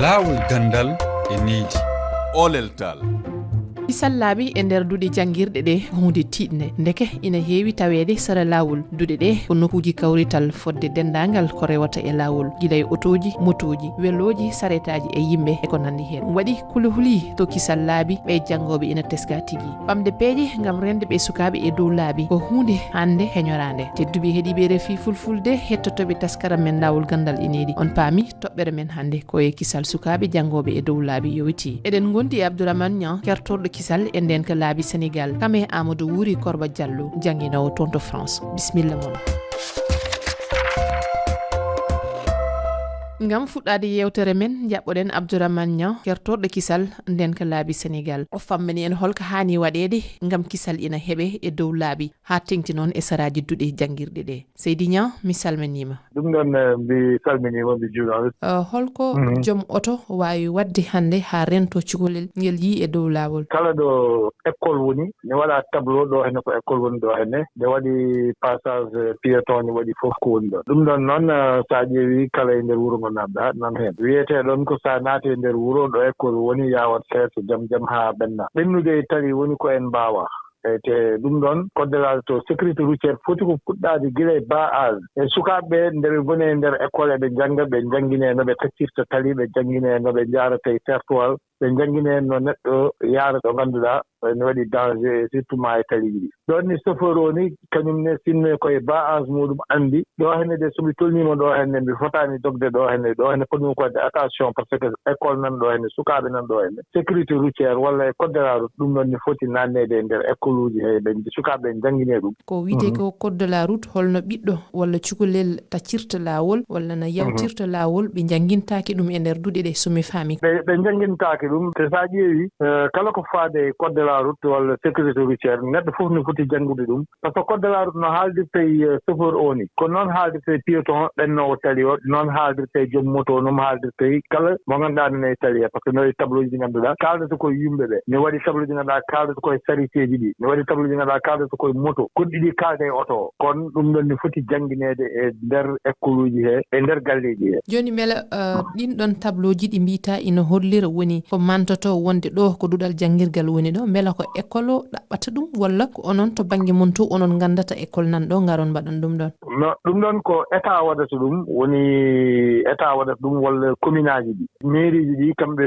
laawol gandal e needi oleltal Isallabi e nder duuɗe jangirɗe ɗe hunde tiɗne ndeke ina heewi taweede sara laawol duuɗe ɗe ko nokkuji kawrital fodde dendagal ko rewata e laawol gila e otoji motoji weloji saretaji e yimɓe e ko nandi hen waɗi kulihuli to kisal laabi ɓe jangoɓe ina teska tigui ɓamde peeje gam rende ɓe sukaɓe e dow laabi ko hunde hande heñorande tedduɓe heeɗiɓe refi fulfulde hettotoɓe taskaram men laawol gandal ineɗi on paami toɓɓere men hande koye kisal sukaɓe jangoɓe e dow laabi yowiti eɗen gondi e Abdourahmane Niang kertorɗo kisal e nden ko laabi Sénégal kame Amadou Wuri Korba Diallo janginowo toon to France bisimilla moon ngam fuɗɗade yewtere men jaɓɓoɗen Abdourahmane Niang kertorɗo kisal nden ko laabi Sénégal o fammini en holko hani waɗede ngam kisal ina heeɓe e dow laabi ha tengti noon e saraji duuɗe jangirɗe ɗe Seydi Niang mi salminima ɗum ɗon mi salminima mi juurama holko joom oto wawi wadde hande ha rento cukalel ngel yi e dow laawol kala ɗo école woni ne waɗa tableau ɗo henne ko école woni ɗo henne nde waɗi passage piéton ne waɗi fof ko woni ɗo ɗum ɗon noon sa ƴeewi kala e nder wuuro ngo naɓɗa nan hen wiyete ɗon ko sa naati e nder wuuro ɗo école woni yawat seeso jaam ha ɓenna ɓennude tari woni ko en mbawa te ɗum ɗon code de la to sécurité routiére foti ko fuɗɗade guila e bas âge e sukaɓeɓe nde ɓe boni e nder école eɓe jangga ɓe jangguine noɓe taccirta tali ɓe jangguine noɓe jarata e tertoir ɓe jangguine no neɗɗo yaara ɗo ganduɗa ne waɗi danger surtout ma e taliji ɗi ɗon ni chauffeur o ni kañum ne sinno koye bas âge muɗum andi ɗo henne de somi tolnima ɗo henne mi fotani dogde ɗo henne fotimi ko wadde attention par ce que école nan ɗo henne sukaɓe nan ɗo henne sécurité routiére walla e code de la route ɗum ɗon ni foti nannede e nder école uji he ɓe sukaɓe jangguine ɗum ko wiyete ko code de la route holno ɓiɗɗo walla cukalel taccirta laawol walla no yawtirta laawol ɓe janguintaki ɗum e nder duuɗe ɗe somi faami ɓe janguintaki ɗum te sa ƴeewi kala ko faade code de la route walla sécurité routiére neɗɗo fof ne foti janngude ɗum par ce que code de la route no haaldirte chauffeur o ni ko noon haaldirte piéton ɓennowo tali o noon haaldirte joom moto noon haaldirte kala mo ganduɗa nene e tali par ce que no waɗi tableau ji ɗi ganduɗa kaldata koye yimɓe ɓe ne waɗi tableau ji ganduɗa kaldata koye charité ji ɗi ne waɗi tableau ji ganduɗa kaldata koye moto goɗɗi ɗi kalda e oto o kono ɗum ɗon ne foti jangguinede e nder école uji he e nder galleji he joni beela ɗin ɗon tableau ji ɗi mbita ina hollira woni ko mantoto wonde ɗo ko duɗal janguirgal woni ɗo beela ko école o ɗaɓɓata ɗum walla ko onon to banggue mon to onon gandata école nan ɗo garon mbaɗan ɗum ɗon no ɗum ɗon ko état waɗata ɗum woni état waɗata ɗum walla commune aji ɗi mairie ji ɗi kamɓe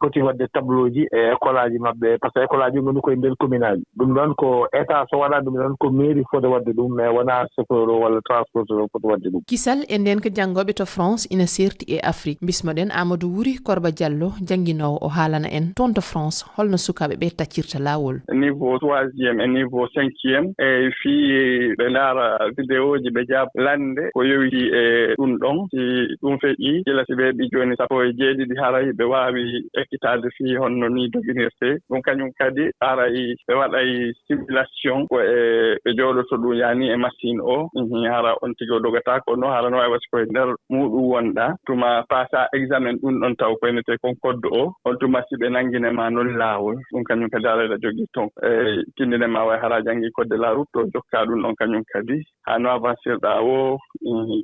poti wadde tableau ji e école aji mabɓe par ce que école aji goni koye nder commune aji ɗum ɗon ko état so waɗa ɗum ɗon ko mairie foti wadde ɗum mais wona chauffeur o walla transporteur o foti wadde ɗum kisal e nden ko janggoɓe to France ina serti e Afrique bismoɗen Amadou Wuri Korba Diallo jangguinowo o haalana en toon to France holno sukaɓe ɓe taccirta laawol niveau 3e e niveau 5e e fii ɓe ndaara vidéo ji ɓe jaab lande ko yowiti e ɗum ɗon si ɗum feƴƴi gila si ɓe ɓi jooni 17 haray ɓe waawi ekkitaade fii honno ni doginirte ɗum kañum kadi haray ɓe waɗay simulation ko e ɓe jooɗoto ɗum yaani e machine o hara on tigi o dogata ko no hara no wawi wasi koye nder muɗum wonɗa tuma passa examen ɗum ɗon taw ko enete kon code o on tuma si ɓe nanginema non laawol ɗum kañum kadi arayɗa jogii ton e tindinema way hara janggi code de la route o jokka ɗum ɗon kañum kadi ha no avancirɗa o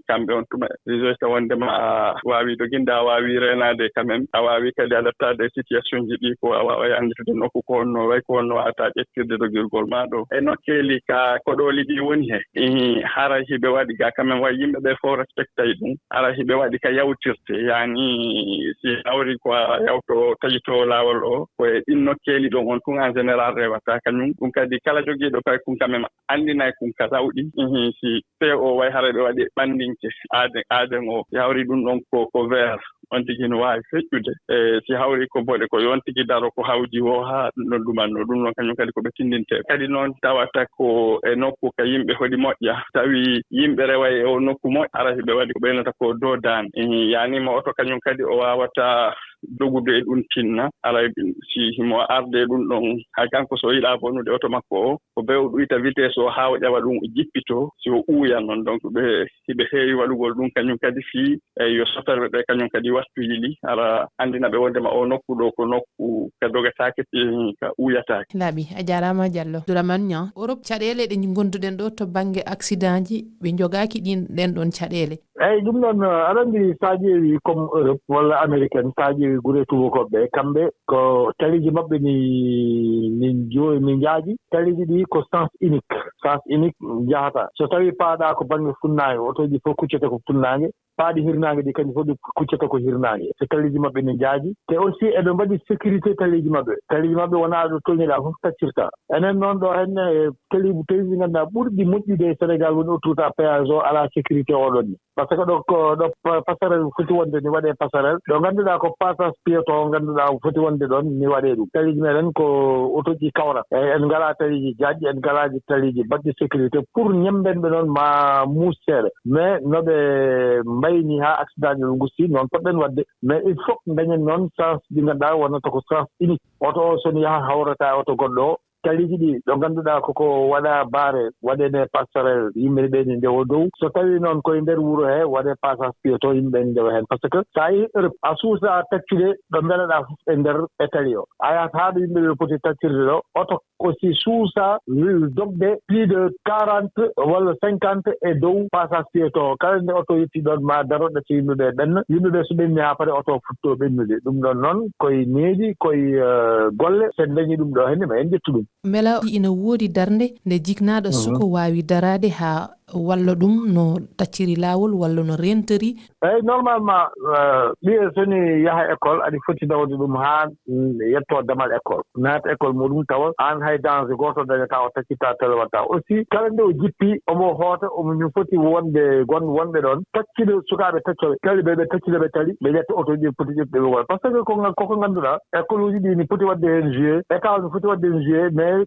kamɓe on tuma rejoyta wondema a wawi doginde a wawi renade quand même a wawi kadi adattade situation ji ɗi ko a wawa andirde nokku ko honno way ko honno wawata ƴettirde dogirgol ma ɗo e nokkeeli ka koɗoli ɗi woni he hara hiɓe waɗi ga quand même way yimɓe ɓe fof respectay ɗum hara hiɓe waɗi ka yawtirte yani si hawri ko a yawto tawito laawol o koye ɗin nokkeeli ɗon on tun en général rewata kañum ɗum kadi kala jogiiɗo kay kun quand même andinay kun ka sawɗi si te o way hara ɓe waɗi ɓandinke aaden o si hawri ɗum ɗon ko vert on tigi no waawi feƴƴude e si hawri ko boɗe ko yon tigi daro ko hawdi o haa ɗum ɗon ɗumanno ɗum ɗon kañum kadi ko ɓe tindinte kadi noon tawata ko e nokku ka yimɓe hoɗi moƴƴa tawi yimɓe rewa e o nokku moƴƴa ara hiɓe waɗi ko ɓeynata ko doodaan yanima oto kañum kadi o wawata dogude e ɗum tinna ara si himo arde ɗum ɗon hay kanko so yiɗa bonude oto makko o ko ɓe o ɗuyta vitesse o haa o ƴawa ɗum o jippito si o ɓuuyan noon donc hiɓe heewi waɗugol ɗum kañum kadi fii yo soferɓe ɓe kañum kadi wattu yili ara andina ɓe wondema o nokku ɗo ko nokku ka dogatake ka ɓuyatake laaɓi a jarama Diallo Abdourahmane Niang Europe caɗele ɗe gonduɗen ɗo to banggue accident ji ɓe jogaki ɗin ɗen ɗon caɗele eyyi ɗum noon aɗa anndi so a ƴeewi comme Europe walla américaine so a ƴeewi gure tubakoɓe ɓe kamɓe ko taliji maɓɓe ni njaaji taliji ɗi ko sens unique jahata so tawi paaɗa ko baŋnge funnaange otoji fof kuccete ko funnaange paaɗi hirnaange ɗi kañum fof ɗi kuccete ko hirnaange so taliji maɓɓe ni njaaji te aussi eɓe mbaɗi sécurité taliji maɓɓe wonaa ɗo tolniɗa fof taccirta enen noon ɗo henne taliji ngannduɗaa ɓurɗi moƴƴude e Sénégal woni autoroute péage o alaa sécurité oɗon ni par ce que ɗo passerelle foti wonde ni waɗee passerelle ɗo ngannduɗaa ko passage piéton ngannduɗaa foti wonde ɗon ni waɗee ɗum taliji meɗen ko autoji kawrat eyi en ngalaa taliji jaajɗi en ngalaaji taliji baɗɗi sécurité pour ñemben ɓe noon ma muus seeɗa mais no ɓe mbayni haa accident ji ɗo gustii noon poɗɗen waɗde mais il faut dañen noon sens ɗi ngannduɗaa wonata ko sens unique oto o son yaha hawrata oto goɗɗo o taliji ɗi ɗo ngannduɗaa koko waɗa baare waɗene passerelle yimɓe ɓe ni ndewo dow so tawii noon koye ndeer wuro hee waɗe passage piéton yimɓe ɓe ndewa heen par ce que so a yii Europe a suusaa taccude ɗo mbeleɗaa fof e ndeer e tali o a yahat haa ɗo yimɓe ɓe poti taccirde ɗo oto aussi suusaa dogde plus de 40 walla 50 e dow passage piéton kala nde oto yetti ɗon ma daroɗe so yimɓe ɓe ɓenna yimɓe ɓe so ɓenni haa pare oto futtoo ɓennude ɗum ɗon noon koye needi koye golle so en dañii ɗum ɗo henne ma en ƴettu ɗum mbela ina woodi darnde nde jiknaaɗo suko waawi daraade haa walla ɗum no tacciri laawol walla no rentori eyi normalement ɓiye soni yaha école aɗi foti dawde ɗum haa yettoo damal école naata école muɗum tawa aan hay danger gooto dañataa o taccita tele watta aussi kala nde o jippii omo hoota omo foti wonɓe ɗon tacciɗo sukaaɓe taccoɓe tali ɓe taccide ɓe tali ɓe ƴetta auto ji poti ƴettude ɓe wona par ce que koko ngannduɗaa école uji ɗi ni poti waɗde heen juillet état ni foti waɗde heen juillet mais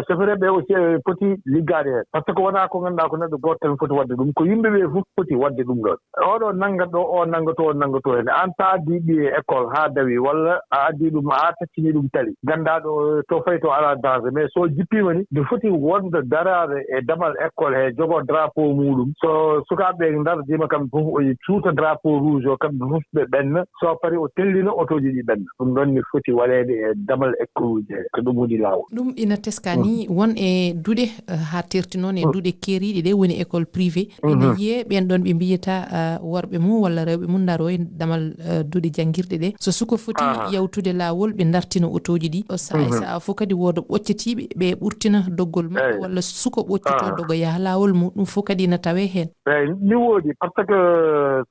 sefereɓe aussi poti liggaade heen par ce que wonaa ko ngannduɗaa ko neɗɗo gooto tan foti waɗde ɗum ko yimɓe ɓe fof poti waɗde ɗum ɗon oɗo nanngat ɗo o nanngato heen an sa addii ɓiye école haa dawi walla a addii ɗum a taccinii ɗum tali nganndaa ɗo to fayi to alaa danger mais so jippiima ni nde foti wonde daraade e damal école he jogoo drapeau muɗum so sukaaɓe ɓe ndardiima kamɓe fof o cuuta drapeau rouge o kamɓe fof ɓe ɓenna so parii o tellina otoji ɗi ɓenna ɗum ɗon ni foti waɗeede e damal école uji he ko ɗum woni laawol ɗum ina teska ni won e duɗe haa terti noon e duɗe keeriiɗe ɗe woni école privé ina yiye ɓen ɗon ɓe mbiyata worɓe mum walla rewɓe mum ndaro e damal duɗe janngirɗe ɗe so suko foti yawtude laawol ɓe dartina otoji ɗi sa e sa'a fof kadi wooda ɓoccetiiɓe ɓe ɓurtina doggol maɓɓe walla suko ɓoccitoo dogo yaha laawol mum ɗum fof kadi ina tawee heen eyi ni woodi par ce que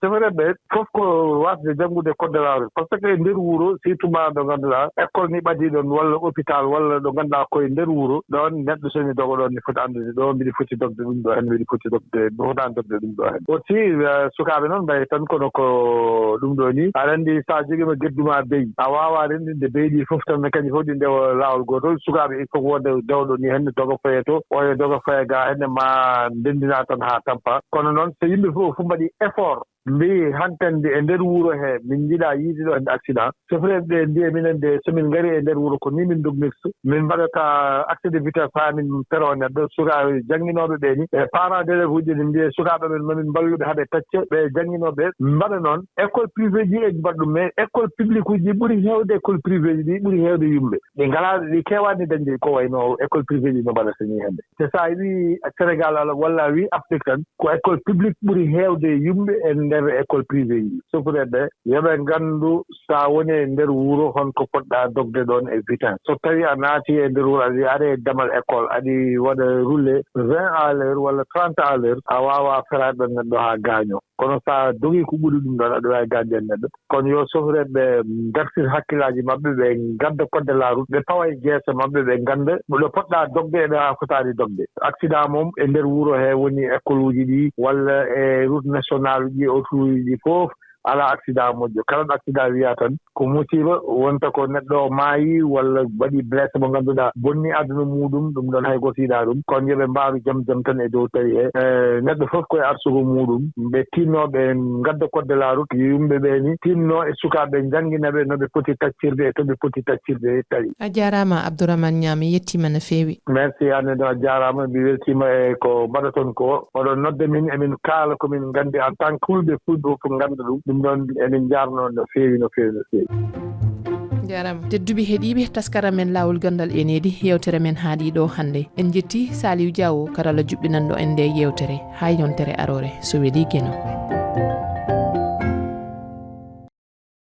sefereɓe fof ko wasde janngude code de la route par ce que e ndeer wuro surtout ma ɗo ngannduɗaa école ni ɓadii ɗon walla hôpital walla ɗo ngannduɗaa koye ndeer wuro ɗon neɗɗo soni dogo ɗon ni foti anndude ɗo mbiɗi foti dogde ɗum ɗo heen mbiɗi foti dogde fotaani dogde ɗum ɗo heen aussi sukaaɓe noon mbayi tan kono ko ɗum ɗo ni aɗa anndi so a jogiima gedduma beyi a waawaa renndinde beyi ɗi fof tan kañum fof ɗi ndewa laawol gootol sukaaɓe il faut wonde dewɗo ni henne doga faye to oye doga faye ga henne ma ndenndinaa tan haa tampa kono noon so yimɓe fof mbaɗi effort mbi hantande e ndeer wuro hee min njiɗaa yiide ɗo hannde accident sofreɓe ɓe mbiya minen de somin ngari e ndeer wuro ko ni min dogmirta min mbaɗata accès de vitesse haa min pero neɗɗo sukaaɓe jannginooɓe ɓee ni e parents d'élèves uji ne mbiya sukaaɓe men mamin mballuɓe haɗe tacca ɓe jannginooɓe mbaɗa noon école privé ji e mbaɗa ɗum mais école publique uji ɓuri heewde école privé ji ɗi ɓuri heewde yimɓe ɗi ngalaa ɗi keewaani dañde ko wayno école privé ji no mbaɗata ni hannde te so a wii Sénégal walla a wii Afrique tan ko école publique ɓuri heewde yimɓe e ndeer école privé ji sofureɓe yoɓe nganndu sa woni e ndeer wuro honko poɗɗa dogde ɗon e vitesse so tawi a naati e ndeer wuro aɗa ari e damal école aɗi waɗa roulé 20 à l'heure walla 30 à l'heure a waawaa feraade ɗon neɗɗo haa gaañoo kono sa dogii ko ɓuri ɗum ɗon aɗa waawi gaañde neɗɗo kono yo sofureɓe dartir hakkillaaji maɓɓe ɓe ngadda code de la route ɓe pawa e jeese maɓɓe ɓe ngannda ɗo poɗɗa dogde e ɗo haa fotaani dogde accident mom e ndeer wuro hee woni école uji ɗi walla e route nationale uji autouji fof ala accident moƴƴo kala ɗo accident wiya tan ko musiba wonta ko neɗɗo maayi walla waɗi blessé mo ngannduɗaa bonni aduna muɗum ɗum ɗon hay goto yiɗaa ɗum kono yoɓe mbaaru jam tan e dow tawi he neɗɗo fof koye arsugo muɗum ɓe tinnooɓe ngadda code de la route yimɓe ɓee ni tinnoo e sukaaɓe janngina ɓe no ɓe poti taccirde e to ɓe poti taccirde e tawi a jaaraama Abdourahmane Niang mi yettiima no feewi merci annene a jaaraama mi weltiima e ko mbaɗaton ko oɗon nodde min emin kaala komin nganndi en tant que fulɓe fof ngannda ɗum ɗum ɗon emin jaarnoo no feewi no feewi no feewi jarama tedduɓe heeɗiɓe taskara men lawol gandal enedi yewtere men haaɗi ɗo hande en jetti Saliou Diawo karala juɓɓinanɗo en nde yewtere ha yontere arore so weeli gueno.